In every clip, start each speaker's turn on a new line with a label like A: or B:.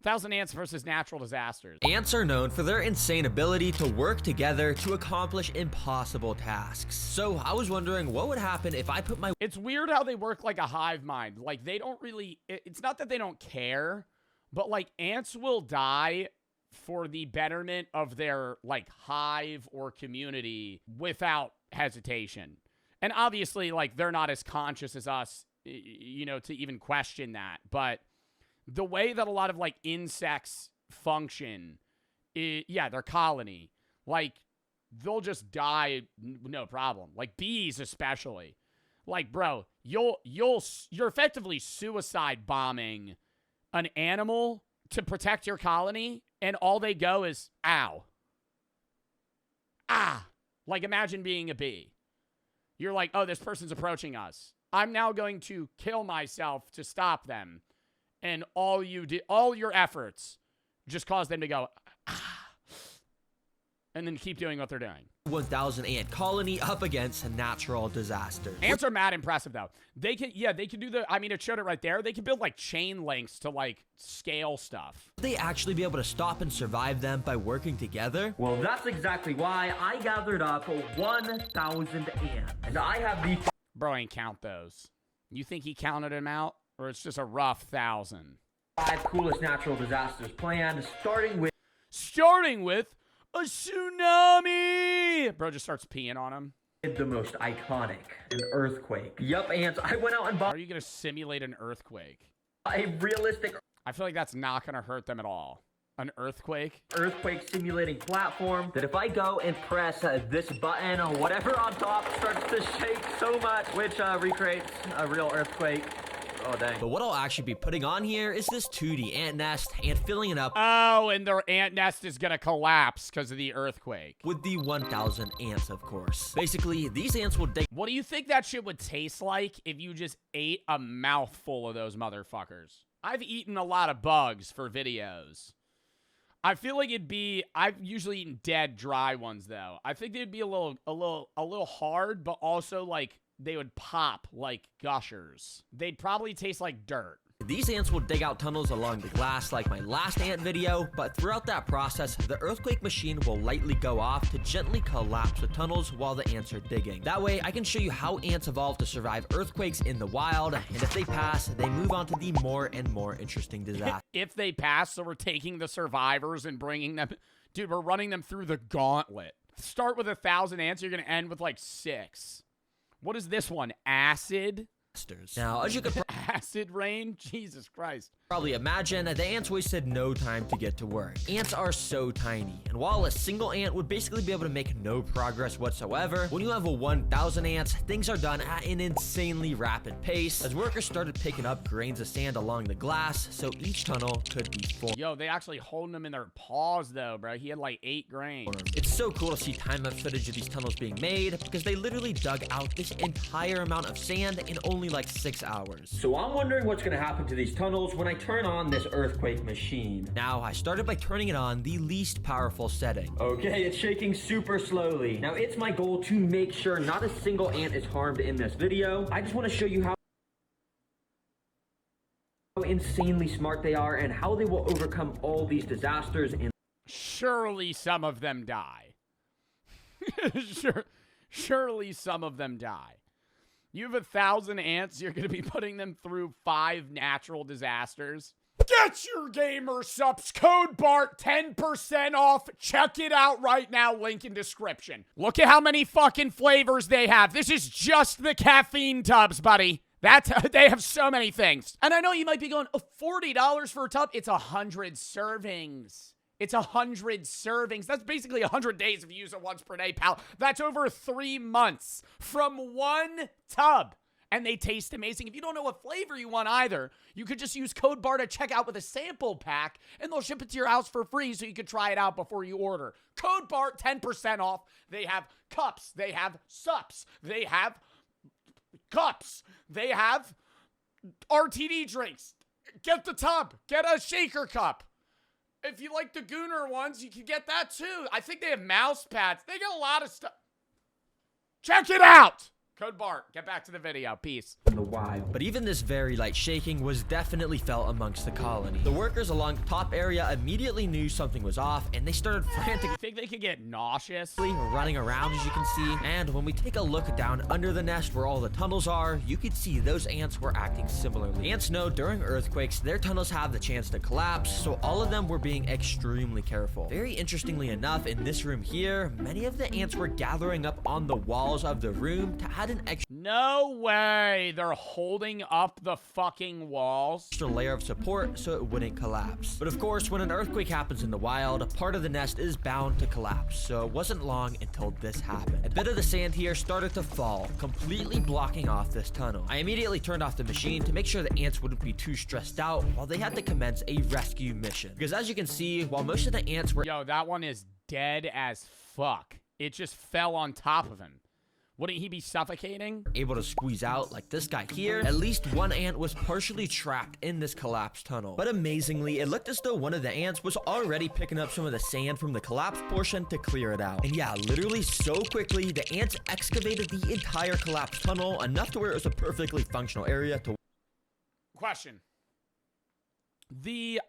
A: 1,000 ants versus natural disasters.
B: Ants are known for their insane ability to work together to accomplish impossible tasks. So I was wondering what would happen if I put my...
A: It's weird how they work like a hive mind. Like, they don't really... It's not that they don't care, but, like, ants will die for the betterment of their, like, hive or community without hesitation. And obviously, like, they're not as conscious as us, you know, to even question that. But the way that a lot of, like, insects function, yeah, their colony, like, they'll just die no problem. Like, bees especially. Like, bro, you're effectively suicide bombing an animal to protect your colony, and all they go is, ow. Ah. Like, imagine being a bee. You're like, oh, this person's approaching us. I'm now going to kill myself to stop them. And all your efforts just cause them to go, ah. And then keep doing what they're doing.
B: 1,000 ant colony up against a natural disaster.
A: Ants are mad impressive, though. They can do the, I mean, it showed it right there. They can build, like, chain links to, like, scale stuff.
B: Would they actually be able to stop and survive them by working together?
C: Well, that's exactly why I gathered up 1,000 ants. And I have the...
A: Bro ain't count those. You think he counted them out? Or it's just a rough 1,000?
C: 5 coolest natural disasters planned, starting with
A: a tsunami! Bro just starts peeing on him.
C: the most iconic, an earthquake. Yup, ants, I went out and bought...
A: Are you gonna simulate an earthquake?
C: A realistic...
A: I feel like that's not gonna hurt them at all. An earthquake?
C: Earthquake simulating platform that if I go and press this button, whatever on top starts to shake so much, which recreates a real earthquake. Oh, dang.
B: But what I'll actually be putting on here is this 2D ant nest and filling it up.
A: Oh, and their ant nest is gonna collapse because of the earthquake.
B: With the 1,000 ants, of course. Basically, these ants will dig...
A: What do you think that shit would taste like if you just ate a mouthful of those motherfuckers? I've eaten a lot of bugs for videos. I feel like it'd be... I've usually eaten dead, dry ones, though. I think they'd be a little hard, but also, like... They would pop like gushers. They'd probably taste like dirt.
B: These ants will dig out tunnels along the glass like my last ant video, but throughout that process, the earthquake machine will lightly go off to gently collapse the tunnels while the ants are digging. That way, I can show you how ants evolve to survive earthquakes in the wild, and if they pass, they move on to the more and more interesting disasters.
A: If they pass, so we're taking the survivors and bringing them... Dude, we're running them through the gauntlet. Start with 1,000 ants, you're gonna end with like 6. What is this one? Acid?
B: Now, as you could
A: acid rain? Jesus Christ.
B: probably imagine, the ants wasted no time to get to work. Ants are so tiny, and while a single ant would basically be able to make no progress whatsoever, when you have 1,000 ants, things are done at an insanely rapid pace, as workers started picking up grains of sand along the glass, so each tunnel could be full.
A: Yo, they actually holding them in their paws, though, bro. He had like 8 grains.
B: It's so cool to see time-lapse footage of these tunnels being made, because they literally dug out this entire amount of sand in only like 6 hours.
C: So I'm wondering what's gonna happen to these tunnels when I turn on this earthquake machine.
B: Now, I started by turning it on the least powerful setting.
C: Okay, it's shaking super slowly. Now, it's my goal to make sure not a single ant is harmed in this video. I just want to show you how insanely smart they are and how they will overcome all these disasters. And
A: surely some of them die. Surely some of them die. You have 1,000 ants, you're going to be putting them through 5 natural disasters. Get your gamer subs code BART 10% off. Check it out right now, link in description. Look at how many fucking flavors they have. This is just the caffeine tubs, buddy. They have so many things. And I know you might be going, oh, $40 for a tub? It's 100 servings. It's 100 servings. That's basically 100 days if you use it once per day, pal. That's over 3 months from one tub. And they taste amazing. If you don't know what flavor you want either, you could just use code BART at checkout with a sample pack, and they'll ship it to your house for free so you can try it out before you order. Code BART, 10% off. They have cups. They have sups. They have cups. They have RTD drinks. Get the tub. Get a shaker cup. If you like the Gooner ones, you can get that too. I think they have mouse pads. They got a lot of stuff. Check it out. Code Bart, get back to the video. Peace.
C: in the wild.
B: But even this very light shaking was definitely felt amongst the colony. The workers along the top area immediately knew something was off, and they started frantically
A: You think they could get nauseous?
B: running around, as you can see. And when we take a look down under the nest where all the tunnels are, you can see those ants were acting similarly. Ants know during earthquakes, their tunnels have the chance to collapse, so all of them were being extremely careful. Very interestingly enough, in this room here, many of the ants were gathering up on the walls of the room to add an
A: No way. They're holding up the fucking walls.
B: extra layer of support so it wouldn't collapse. But of course, when an earthquake happens in the wild, a part of the nest is bound to collapse, so it wasn't long until this happened. A bit of the sand here started to fall, completely blocking off this tunnel. I immediately turned off the machine to make sure the ants wouldn't be too stressed out while they had to commence a rescue mission. Because as you can see, while most of the ants were
A: Yo, that one is dead as fuck. It just fell on top of him. Wouldn't he be suffocating?
B: able to squeeze out like this guy here, at least one ant was partially trapped in this collapsed tunnel. But amazingly, it looked as though one of the ants was already picking up some of the sand from the collapsed portion to clear it out. And yeah, literally so quickly, the ants excavated the entire collapsed tunnel, enough to where it was a perfectly functional area to
A: Question.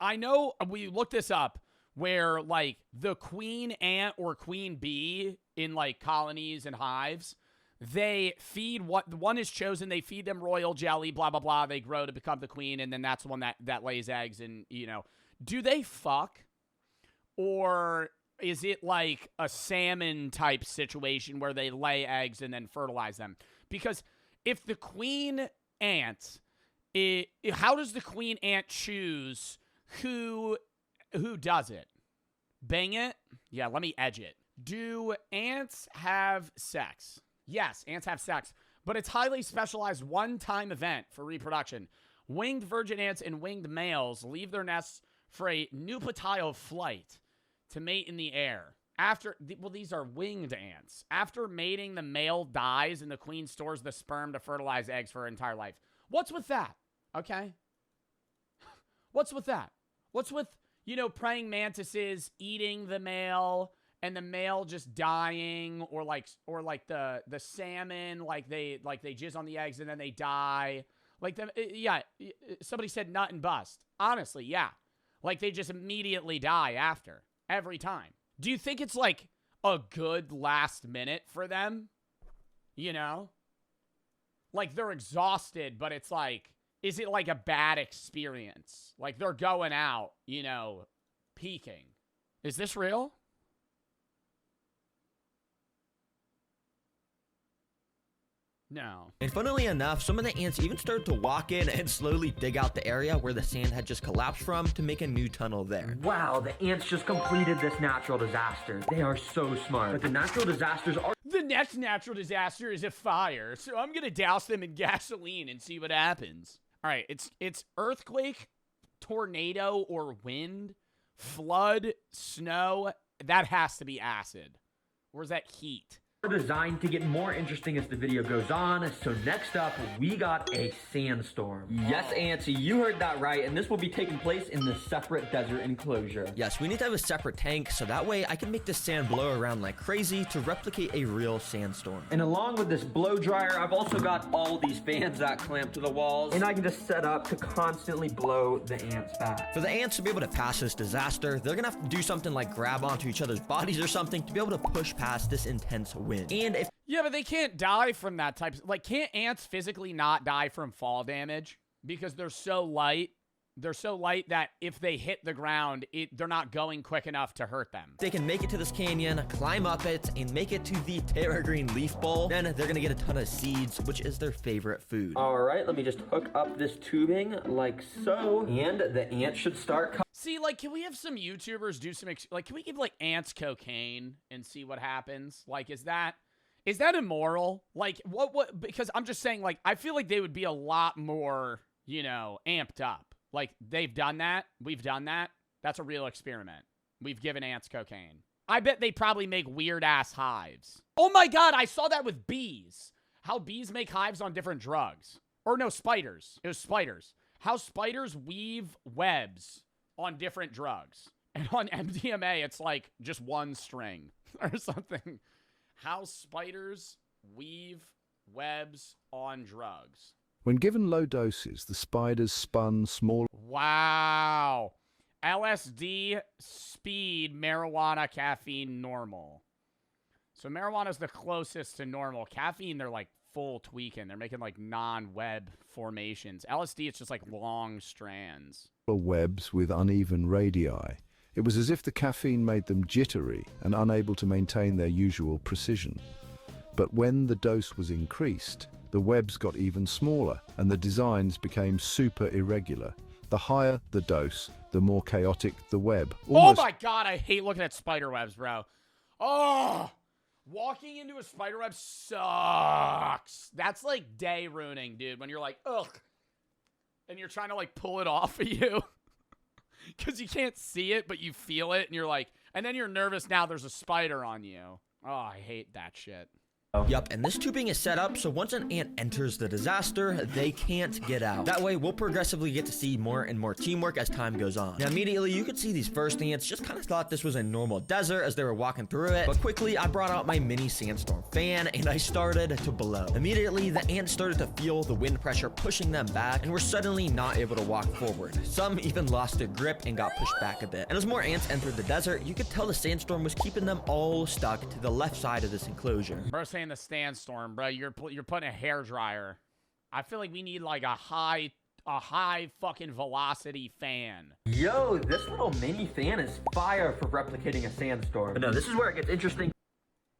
A: I know we looked this up where like the queen ant or queen bee in like colonies and hives, they feed what the one is chosen. They feed them royal jelly, blah, blah, blah. They grow to become the queen. And then that's the one that lays eggs. And, you know, do they fuck? Or is it like a salmon type situation where they lay eggs and then fertilize them? Because if the queen ant, how does the queen ant choose who does it? Bang it? Yeah, let me edge it. Do ants have sex? Yes, ants have sex, but it's highly specialized one-time event for reproduction. Winged virgin ants and winged males leave their nests for a nuptial flight to mate in the air. Well, these are winged ants. After mating, the male dies and the queen stores the sperm to fertilize eggs for her entire life. What's with that? Okay? What's with that? What's with, you know, praying mantises eating the male and the male just dying, or like the salmon, like they jizz on the eggs and then they die. Like yeah, somebody said nut and bust. Honestly, yeah. Like they just immediately die after every time. Do you think it's like a good last minute for them? You know? Like they're exhausted, but it's like, is it like a bad experience? Like they're going out, you know, peaking. Is this real? No.
B: And funnily enough, some of the ants even started to walk in and slowly dig out the area where the sand had just collapsed from to make a new tunnel there.
C: Wow, the ants just completed this natural disaster. They are so smart. But the natural disasters are...
A: The next natural disaster is a fire, so I'm gonna douse them in gasoline and see what happens. All right, it's earthquake, tornado, or wind, flood, snow. That has to be acid. Or is that heat?
C: designed to get more interesting as the video goes on. So next up, we got a sandstorm. Yes, Ants, you heard that right, and this will be taking place in the separate desert enclosure.
B: Yes, we need to have a separate tank, so that way I can make the sand blow around like crazy to replicate a real sandstorm.
C: And along with this blow dryer, I've also got all these fans that clamp to the walls, and I can just set up to constantly blow the ants back.
B: For the ants to be able to pass this disaster, they're gonna have to do something like grab onto each other's bodies or something to be able to push past this intense wind. And if
A: Yeah, but they can't die from that type. Like, can't ants physically not die from fall damage? Because they're so light. They're so light that if they hit the ground, they're not going quick enough to hurt them.
B: they can make it to this canyon, climb up it, and make it to the Terra Green Leaf Bowl, then they're gonna get a ton of seeds, which is their favorite food.
C: All right, let me just hook up this tubing like so, and the ants should start
A: See, like, can we have some YouTubers do some, like, can we give, like, ants cocaine and see what happens? Like, is that immoral? Like, what, because I'm just saying, like, I feel like they would be a lot more, you know, amped up. Like, they've done that. We've done that. That's a real experiment. We've given ants cocaine. I bet they probably make weird-ass hives. Oh my god, I saw that with bees. How bees make hives on different drugs. Or no, spiders. It was spiders. How spiders weave webs on different drugs. And on MDMA, it's like just one string or something. How spiders weave webs on drugs.
D: When given low doses, the spiders spun small.
A: Wow. LSD, speed, marijuana, caffeine, normal. So marijuana's the closest to normal. Caffeine, they're like full tweaking. They're making like non-web formations. LSD, it's just like long strands.
D: Webs with uneven radii. It was as if the caffeine made them jittery and unable to maintain their usual precision. But when the dose was increased, the webs got even smaller and the designs became super irregular. The higher the dose, the more chaotic the web.
A: Oh my God, I hate looking at spider webs, bro. Oh, walking into a spider web sucks. That's like day ruining, dude, when you're like, ugh, and you're trying to like pull it off of you because you can't see it, but you feel it, and you're like, and then you're nervous now there's a spider on you. Oh, I hate that shit.
B: Yup, and this tubing is set up so once an ant enters the disaster, they can't get out. That way, we'll progressively get to see more and more teamwork as time goes on. Now, immediately, you could see these first ants just kind of thought this was a normal desert as they were walking through it, but quickly, I brought out my mini Sandstorm fan, and I started to blow. Immediately, the ants started to feel the wind pressure pushing them back, and were suddenly not able to walk forward. Some even lost their grip and got pushed back a bit. And as more ants entered the desert, you could tell the Sandstorm was keeping them all stuck to the left side of this enclosure.
A: Bro, saying the Sandstorm, bro, you're putting a hairdryer. I feel like we need like a high fucking velocity fan.
C: Yo, this little mini fan is fire for replicating a sandstorm. But no, this is where it gets interesting.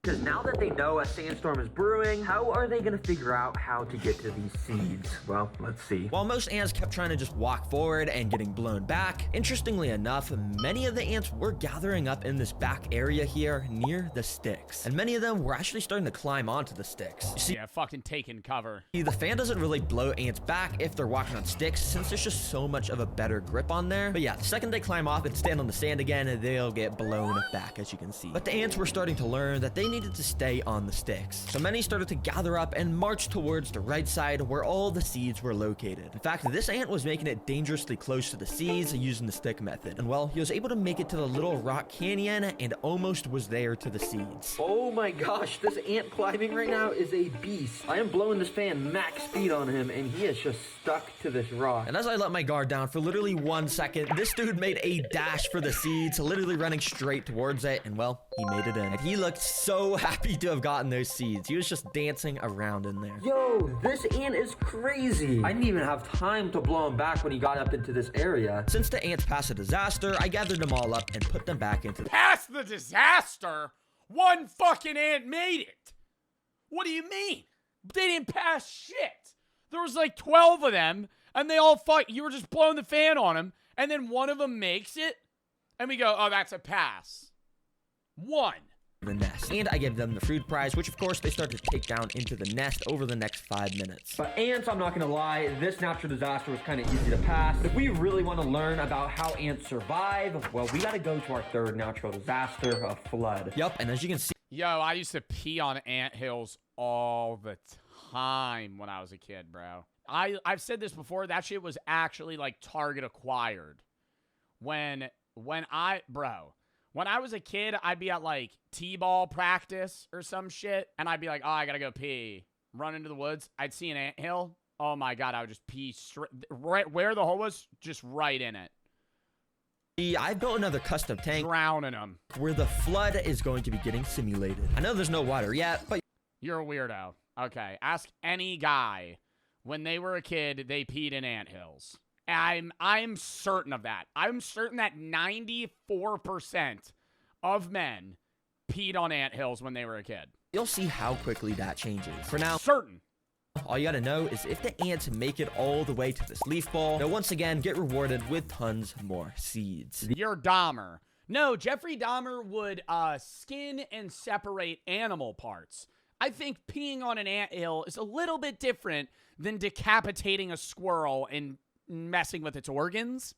C: Because now that they know a sandstorm is brewing, how are they going to figure out how to get to these seeds? Well, let's see.
B: While most ants kept trying to just walk forward and getting blown back, interestingly enough, many of the ants were gathering up in this back area here near the sticks. And many of them were actually starting to climb onto the sticks. You see,
A: Yeah, fucking taking cover.
B: the fan doesn't really blow ants back if they're walking on sticks, since there's just so much of a better grip on there. But yeah, the second they climb off and stand on the sand again, they'll get blown back, as you can see. But the ants were starting to learn that they needed to stay on the sticks. So many started to gather up and march towards the right side where all the seeds were located. In fact, this ant was making it dangerously close to the seeds using the stick method. And well, he was able to make it to the little rock canyon and almost was there to the seeds.
C: Oh my gosh, this ant climbing right now is a beast. I am blowing this fan max speed on him, and he is just stuck to this rock.
B: And as I let my guard down for literally 1 second, this dude made a dash for the seeds, literally running straight towards it, and well, he made it in. And he looked so happy to have gotten those seeds. He was just dancing around in there.
C: Yo, this ant is crazy. I didn't even have time to blow him back when he got up into this area.
B: Since the ants passed a disaster, I gathered them all up and put them back into the...
A: Past the disaster? One fucking ant made it. What do you mean? They didn't pass shit. There was like 12 of them, and they all fought. You were just blowing the fan on them, and then one of them makes it, and we go, oh, that's a pass. One.
B: the nest. And I give them the food prize, which of course they start to take down into the nest over the next 5 minutes.
C: But ants, I'm not gonna lie, this natural disaster was kind of easy to pass. But if we really want to learn about how ants survive, well, we gotta go to our third natural disaster, a flood.
B: Yup, and as you can see,
A: Yo, I used to pee on anthills all the time when I was a kid, bro. I've said this before, that shit was actually like target acquired. When I was a kid, I'd be at like t-ball practice or some shit, and I'd be like, oh, I gotta go pee. Run into the woods. I'd see an anthill. Oh my God, I would just pee straight right where the hole was, just right in it.
B: I've built another custom tank
A: Drowning them.
B: where the flood is going to be getting simulated. I know there's no water yet, but
A: You're a weirdo. Okay, ask any guy when they were a kid, they peed in anthills. I'm certain of that. I'm certain that 94% of men peed on anthills when they were a kid.
B: you'll see how quickly that changes. For now,
A: Certain.
B: all you gotta know is if the ants make it all the way to this leaf ball, they'll once again get rewarded with tons more seeds.
A: You're Dahmer. No, Jeffrey Dahmer would skin and separate animal parts. I think peeing on an anthill is a little bit different than decapitating a squirrel and messing with its organs.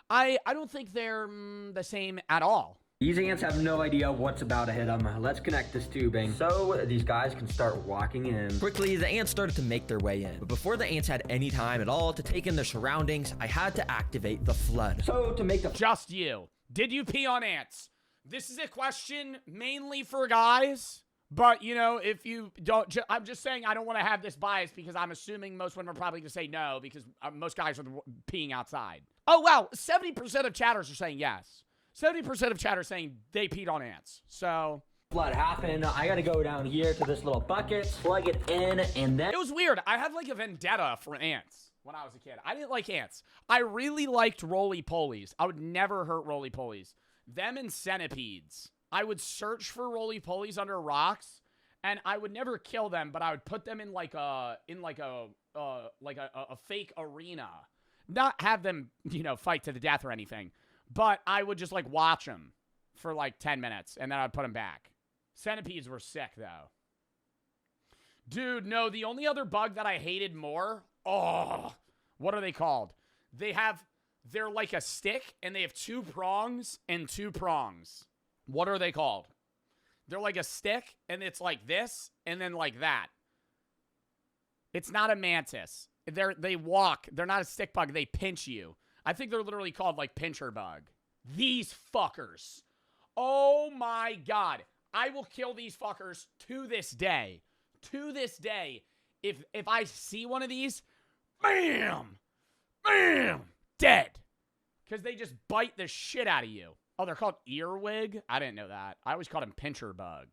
A: I don't think they're the same at all.
C: These ants have no idea what's about to hit them. Let's connect this tubing so these guys can start walking in.
B: Quickly, the ants started to make their way in. But before the ants had any time at all to take in their surroundings, I had to activate the flood.
C: So to make the
A: Just you. Did you pee on ants? This is a question mainly for guys, But, you know, if you don't, I'm just saying I don't want to have this bias because I'm assuming most women are probably going to say no because most guys are peeing outside. Oh, wow. 70% of chatters are saying yes. 70% of chatters saying they peed on ants. So
C: Flood happened. I gotta go down here to this little bucket, plug it in, and then
A: it was weird. I had like a vendetta for ants when I was a kid. I didn't like ants. I really liked roly-polies. I would never hurt roly-polies. Them and centipedes. I would search for roly-polies under rocks, and I would never kill them, but I would put them in like a fake arena. Not have them, you know, fight to the death or anything, but I would just like watch them for like 10 minutes, and then I'd put them back. Centipedes were sick, though. Dude, no, the only other bug that I hated more, what are they called? They're like a stick, and they have 2 prongs and 2 prongs. What are they called? They're like a stick, and it's like this, and then like that. It's not a mantis. They walk. They're not a stick bug. They pinch you. I think they're literally called like pincher bug. These fuckers. Oh my God. I will kill these fuckers to this day. To this day. If I see one of these, bam! Bam! Dead. Because they just bite the shit out of you. Oh, they're called earwig? I didn't know that. I always called them pincher bug.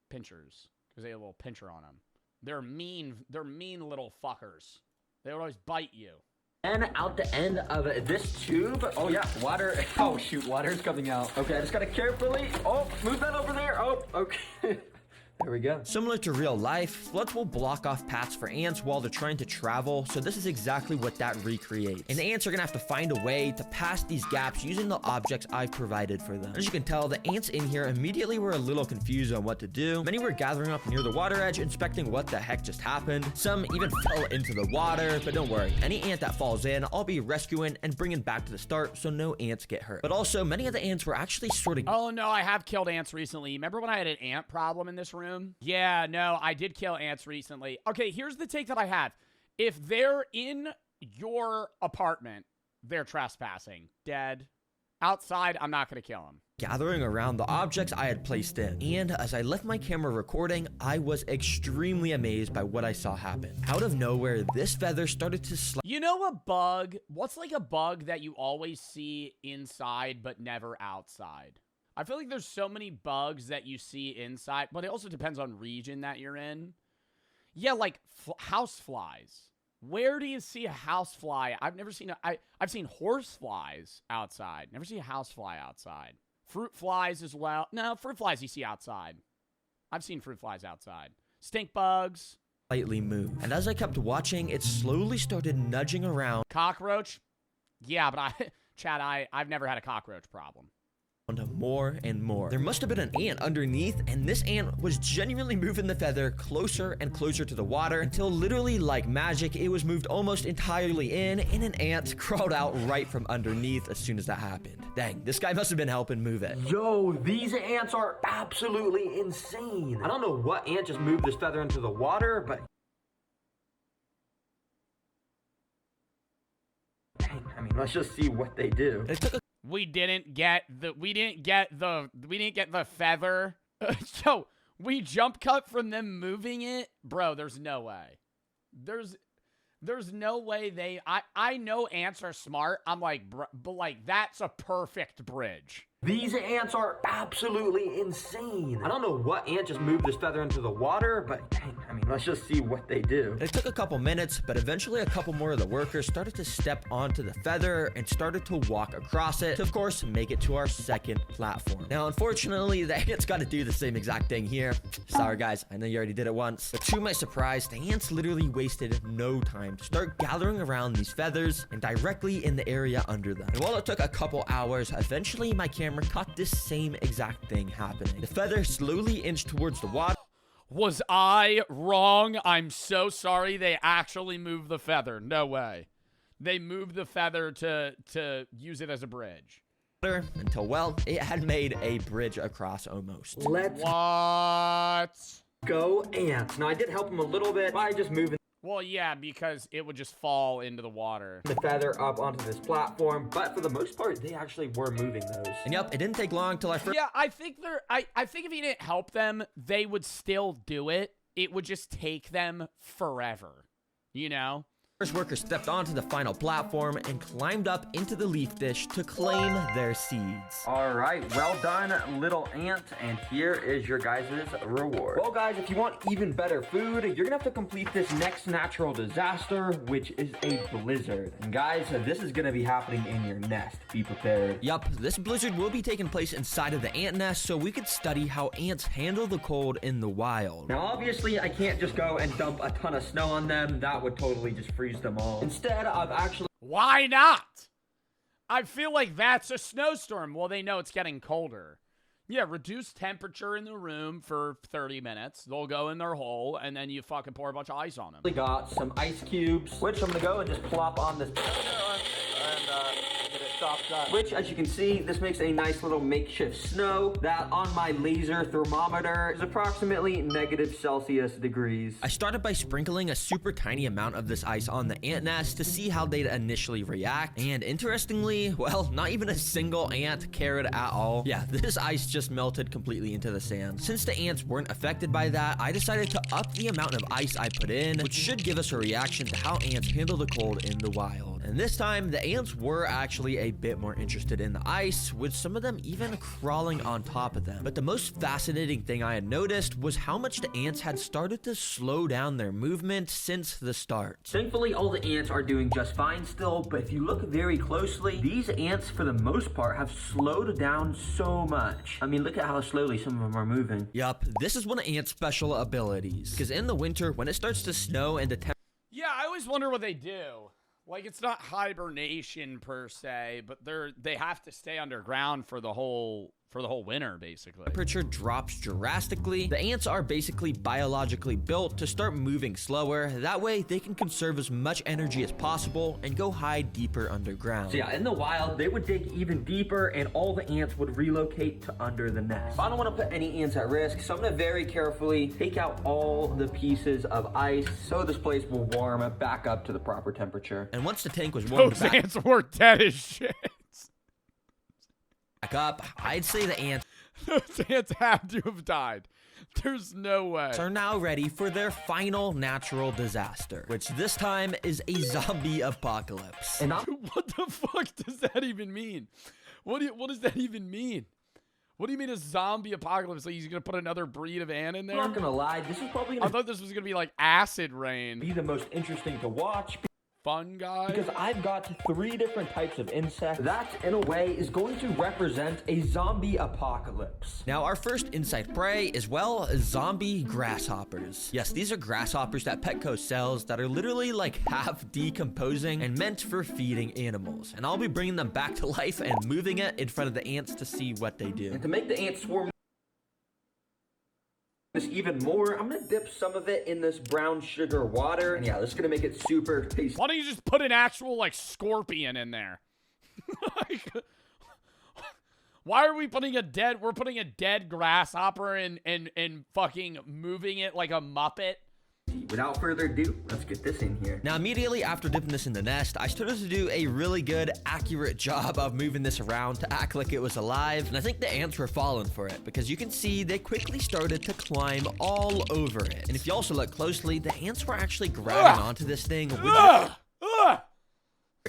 A: Pinchers. Because they have a little pincher on them. They're mean little fuckers. They would always bite you.
C: And out the end of this tube, oh yeah, water, oh shoot, water's coming out. Okay, I just gotta carefully, move that over there, okay. There we go.
B: Similar to real life, floods will block off paths for ants while they're trying to travel, so this is exactly what that recreates. And the ants are gonna have to find a way to pass these gaps using the objects I've provided for them. As you can tell, the ants in here immediately were a little confused on what to do. Many were gathering up near the water edge, inspecting what the heck just happened. Some even fell into the water, but don't worry, any ant that falls in, I'll be rescuing and bringing back to the start so no ants get hurt. But also, many of the ants were actually sort of...
A: Oh no, I have killed ants recently. Remember when I had an ant problem in this room? Yeah, no, I did kill ants recently. Okay, here's the take that I have. If they're in your apartment, they're trespassing. Dead. Outside, I'm not going to kill them.
B: Gathering around the objects I had placed in. And as I left my camera recording, I was extremely amazed by what I saw happen. Out of nowhere, this feather started to slide.
A: You know a bug? What's like a bug that you always see inside but never outside? I feel like there's so many bugs that you see inside, but it also depends on region that you're in. Yeah, like house flies. Where do you see a house fly? I've never seen I've seen horse flies outside. Never seen a house fly outside. Fruit flies as well. No, fruit flies you see outside. I've seen fruit flies outside. Stink bugs.
B: Slightly moved. And as I kept watching, it slowly started nudging around.
A: Cockroach? Yeah, but Chad, I've never had a cockroach problem.
B: More and more. There must have been an ant underneath, and this ant was genuinely moving the feather closer and closer to the water until literally like magic, it was moved almost entirely in, and an ant crawled out right from underneath as soon as that happened. Dang, this guy must have been helping move it.
C: Yo, these ants are absolutely insane. I don't know what ant just moved this feather into the water, but... Dang, I mean, let's just see what they do.
B: It took a
A: We didn't get the feather. Yo, we jump cut from them moving it. Bro, there's no way. There's no way I know ants are smart. I'm like, bro, but like, that's a perfect bridge.
C: These ants are absolutely insane. I don't know what ant just moved this feather into the water, but dang, I mean, let's just see what they do.
B: It took a couple minutes, but eventually a couple more of the workers started to step onto the feather and started to walk across it to, of course, make it to our second platform. Now, unfortunately, the ants got to do the same exact thing here. Sorry, guys, I know you already did it once, but to my surprise, the ants literally wasted no time to start gathering around these feathers and directly in the area under them. And while it took a couple hours, eventually my camera caught this same exact thing happening. The feather slowly inched towards the water.
A: Was I wrong? I'm so sorry. They actually moved the feather. No way. They moved the feather to use it as a bridge.
B: Until, well, it had made a bridge across almost.
C: Let's
A: What?
C: go ants. Now, I did help them a little bit by just moving
A: Well, yeah, because it would just fall into the water.
C: The feather up onto this platform, but for the most part, they actually were moving those.
B: And yep, it didn't take long till
A: Yeah, I think I think if he didn't help them, they would still do it. It would just take them forever, you know?
B: First worker stepped onto the final platform and climbed up into the leaf dish to claim their seeds.
C: All right, well done, little ant, and here is your guys' reward. Well, guys, if you want even better food, you're gonna have to complete this next natural disaster, which is a blizzard. And guys, this is gonna be happening in your nest. Be prepared.
B: Yup, this blizzard will be taking place inside of the ant nest, so we could study how ants handle the cold in the wild.
C: Now, obviously, I can't just go and dump a ton of snow on them. That would totally just freeze them all. Instead, I've actually...
A: Why not? I feel like that's a snowstorm. Well, they know it's getting colder. Yeah, reduce temperature in the room for 30 minutes. They'll go in their hole, and then you fucking pour a bunch of ice on them.
C: We got some ice cubes, which I'm gonna go and just plop on this... get it chopped up. Which, as you can see, this makes a nice little makeshift snow that on my laser thermometer is approximately -Celsius degrees.
B: I started by sprinkling a super tiny amount of this ice on the ant nest to see how they'd initially react, and interestingly, well, not even a single ant cared at all. Yeah, this ice just melted completely into the sand. Since the ants weren't affected by that, I decided to up the amount of ice I put in, which should give us a reaction to how ants handle the cold in the wild. And this time, the ants were actually a bit more interested in the ice, with some of them even crawling on top of them. But the most fascinating thing I had noticed was how much the ants had started to slow down their movement since the start.
C: Thankfully, all the ants are doing just fine still, but if you look very closely, these ants, for the most part, have slowed down so much. I mean, look at how slowly some of them are moving.
B: Yup, this is one of ants' special abilities, because in the winter, when it starts to snow and the temperature
A: Yeah, I always wonder what they do. Like, it's not hibernation per se, but they have to stay underground for the whole winter, basically.
B: temperature drops drastically, the ants are basically biologically built to start moving slower. That way, they can conserve as much energy as possible and go hide deeper underground.
C: So yeah, in the wild, they would dig even deeper and all the ants would relocate to under the nest. I don't want to put any ants at risk, so I'm going to very carefully take out all the pieces of ice so this place will warm back up to the proper temperature.
B: And once the tank was warmed
A: Those ants were dead as shit.
B: back up, I'd say the ants
A: Those ants had to have died. There's no way.
B: are now ready for their final natural disaster, which this time is a zombie apocalypse.
C: And I'm
A: What the fuck does that even mean? What does that even mean? What do you mean a zombie apocalypse? Like he's gonna put another breed of ant in there?
C: not gonna lie, this is probably
A: I
C: gonna
A: thought this was gonna be like acid rain.
C: be the most interesting to watch
A: Fun guy.
C: because I've got 3 different types of insects that, in a way, is going to represent a zombie apocalypse.
B: Now, our first insect prey is, well, zombie grasshoppers. Yes, these are grasshoppers that Petco sells that are literally like half decomposing and meant for feeding animals. And I'll be bringing them back to life and moving it in front of the ants to see what they do.
C: And to make the ants swarm this even more, I'm gonna dip some of it in this brown sugar water. And yeah, this is gonna make it super tasty.
A: Why don't you just put an actual like scorpion in there? Like, why are we putting we're putting a dead grasshopper and fucking moving it like a Muppet?
C: Without further ado, let's get this in here.
B: Now, immediately after dipping this in the nest, I started to do a really good, accurate job of moving this around to act like it was alive. And I think the ants were falling for it because you can see they quickly started to climb all over it. And if you also look closely, the ants were actually grabbing onto this thing with their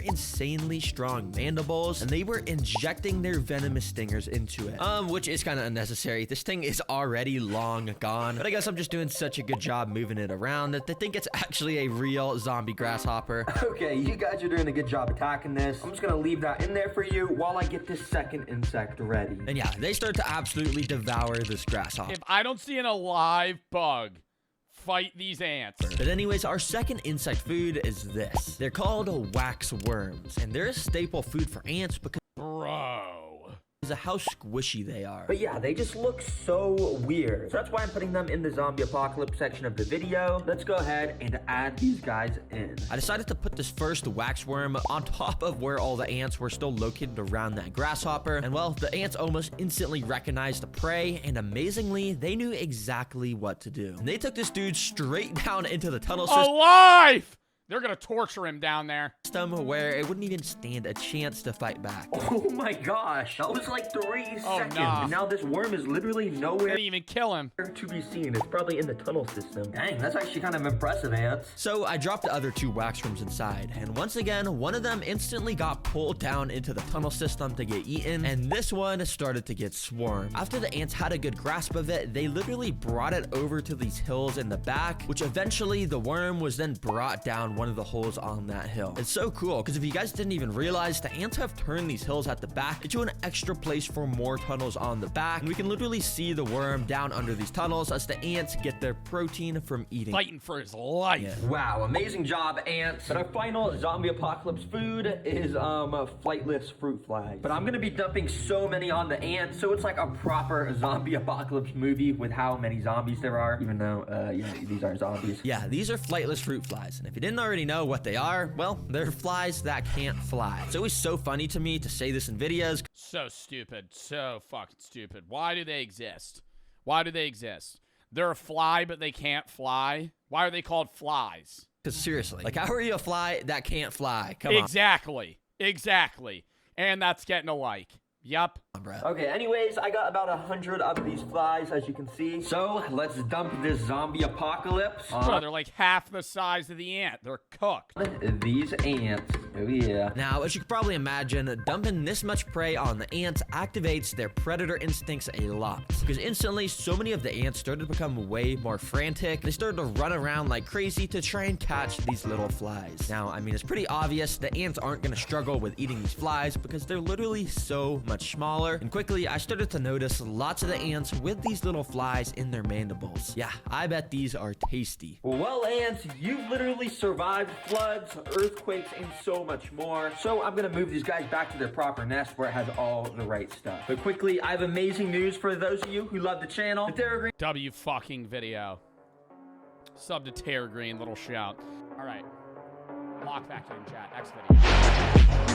B: insanely strong mandibles, and they were injecting their venomous stingers into it. Which is kind of unnecessary. This thing is already long gone, but I guess I'm just doing such a good job moving it around that they think it's actually a real zombie grasshopper.
C: Okay, you guys are doing a good job attacking this. I'm just gonna leave that in there for you while I get this second insect ready.
B: And yeah, they start to absolutely devour this grasshopper.
A: If I don't see an alive bug, fight these ants.
B: But anyways, our second insect food is this. They're called wax worms, and they're a staple food for ants because
A: Bro.
B: because of how squishy they are.
C: But yeah, they just look so weird. So that's why I'm putting them in the zombie apocalypse section of the video. Let's go ahead and add these guys in.
B: I decided to put this first waxworm on top of where all the ants were still located around that grasshopper. And well, the ants almost instantly recognized the prey, and amazingly, they knew exactly what to do. And they took this dude straight down into the tunnel system.
A: Alive! They're gonna torture him down there.
B: Where it wouldn't even stand a chance to fight back.
C: Oh my gosh, that was like 3 seconds.
A: Nah.
C: And now this worm is literally nowhere
A: Didn't even kill him.
C: to be seen. It's probably in the tunnel system. Dang, that's actually kind of impressive, ants.
B: So I dropped the other 2 waxworms inside, and once again, one of them instantly got pulled down into the tunnel system to get eaten, and this one started to get swarmed. After the ants had a good grasp of it, they literally brought it over to these hills in the back, which eventually the worm was then brought down one of the holes on that hill. It's so cool, because if you guys didn't even realize, the ants have turned these hills at the back into an extra place for more tunnels on the back, and we can literally see the worm down under these tunnels as the ants get their protein from eating.
A: Fighting for his life.
B: Yeah.
C: Wow, amazing job, ants. But our final zombie apocalypse food is flightless fruit flies. But I'm gonna be dumping so many on the ants, so it's like a proper zombie apocalypse movie with how many zombies there are, even though, yeah, these aren't zombies.
B: Yeah, these are flightless fruit flies, and if you didn't already know what they are, well, they're flies that can't fly. It's always so funny to me to say this in videos.
A: So stupid. So fucking stupid. Why do they exist? Why do they exist? They're a fly, but they can't fly. Why are they called flies?
B: Because seriously, like, how are you a fly that can't fly? Come on.
A: Exactly. And that's getting a like. Yup.
C: Okay, anyways, I got about 100 of these flies, as you can see. So, let's dump this zombie apocalypse
A: Bro, they're like half the size of the ant. They're cooked.
C: these ants. Oh, yeah.
B: Now, as you can probably imagine, dumping this much prey on the ants activates their predator instincts a lot. Because instantly, so many of the ants started to become way more frantic. They started to run around like crazy to try and catch these little flies. Now, I mean, it's pretty obvious the ants aren't going to struggle with eating these flies because they're literally so much smaller. And quickly, I started to notice lots of the ants with these little flies in their mandibles. Yeah, I bet these are tasty.
C: Well, ants, you've literally survived floods, earthquakes, and so much more. So I'm gonna move these guys back to their proper nest where it has all the right stuff. But quickly, I have amazing news for those of you who love the channel. The Terra Green
A: W fucking video. Sub to Terra Green, little shout. All right. Lock back in, chat. Next video.